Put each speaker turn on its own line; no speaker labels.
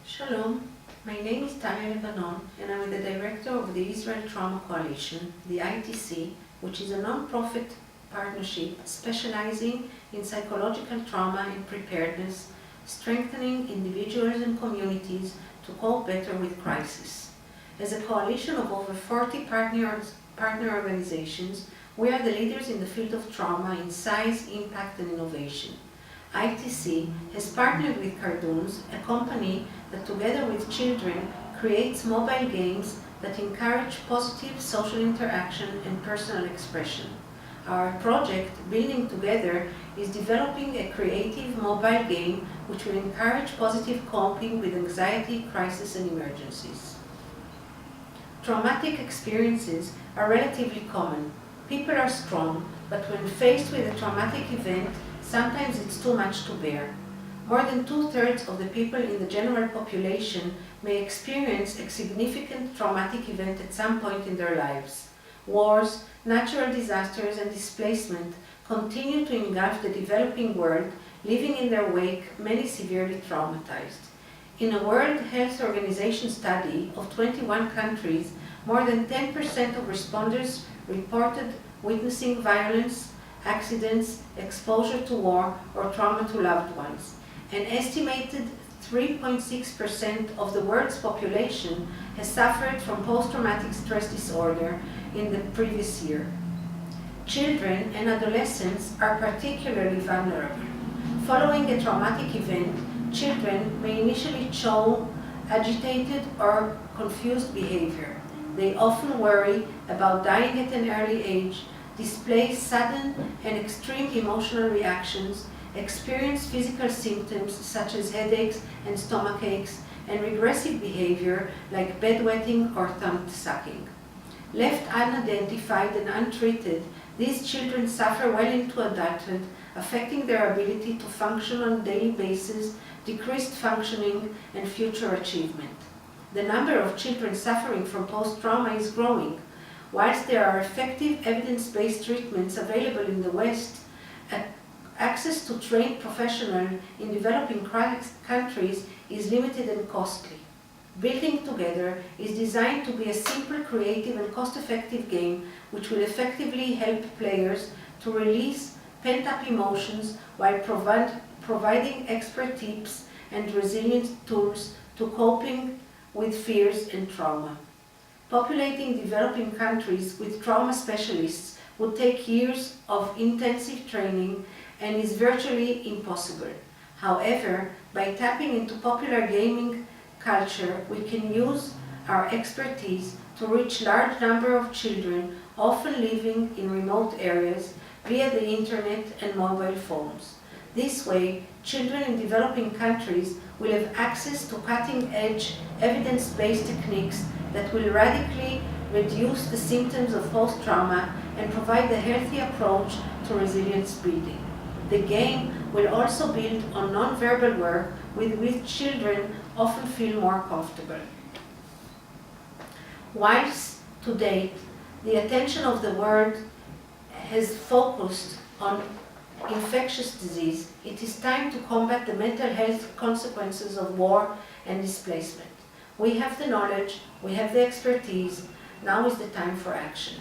Shalom, my name is Tanya Lebanon and I'm the director of the Israel Trauma Coalition, the ITC, which is a non-profit partnership specializing in psychological trauma and preparedness, strengthening individuals and communities to cope better with crisis. As a coalition of over 40 partner organizations, we are the leaders in the field of trauma in size, impact and innovation. ITC has partnered with Cardoons, a company that together with children creates mobile games that encourage positive social interaction and personal expression. Our project, Building Together, is developing a creative mobile game which will encourage positive coping with anxiety, crisis and emergencies. Traumatic experiences are relatively common. People are strong, but when faced with a traumatic event, sometimes it's too much to bear. More than 2/3 of the people in the general population may experience a significant traumatic event at some point in their lives. Wars, natural disasters, and displacement continue to engulf the developing world, leaving in their wake many severely traumatized. In a World Health Organization study of 21 countries, more than 10% of responders reported witnessing violence, accidents, exposure to war, or trauma to loved ones. An estimated 3.6% of the world's population has suffered from post-traumatic stress disorder in the previous year. Children and adolescents are particularly vulnerable. Following a traumatic event, children may initially show agitated or confused behavior. They often worry about dying at an early age, display sudden and extreme emotional reactions, experience physical symptoms such as headaches and stomach aches, and regressive behavior like bedwetting or thumb sucking. Left unidentified and untreated, these children suffer well into adulthood, affecting their ability to function on a daily basis, decreased functioning, and future achievement. The number of children suffering from post-trauma is growing. Whilst there are effective evidence-based treatments available in the West, access to trained professionals in developing countries is limited and costly. Building Together is designed to be a simple, creative, and cost-effective game which will effectively help players to release pent-up emotions while providing expert tips and resilient tools to coping with fears and trauma. Populating developing countries with trauma specialists would take years of intensive training and is virtually impossible. However, by tapping into popular gaming culture, we can use our expertise to reach large number of children, often living in remote areas, via the internet and mobile phones. This way, children in developing countries will have access to cutting-edge, evidence-based techniques that will radically reduce the symptoms of post-trauma and provide a healthy approach to resilience building. The game will also build on non-verbal work with which children often feel more comfortable. Whilst to date, the attention of the world has focused on infectious disease, it is time to combat the mental health consequences of war and displacement. We have the knowledge, we have the expertise, now is the time for action.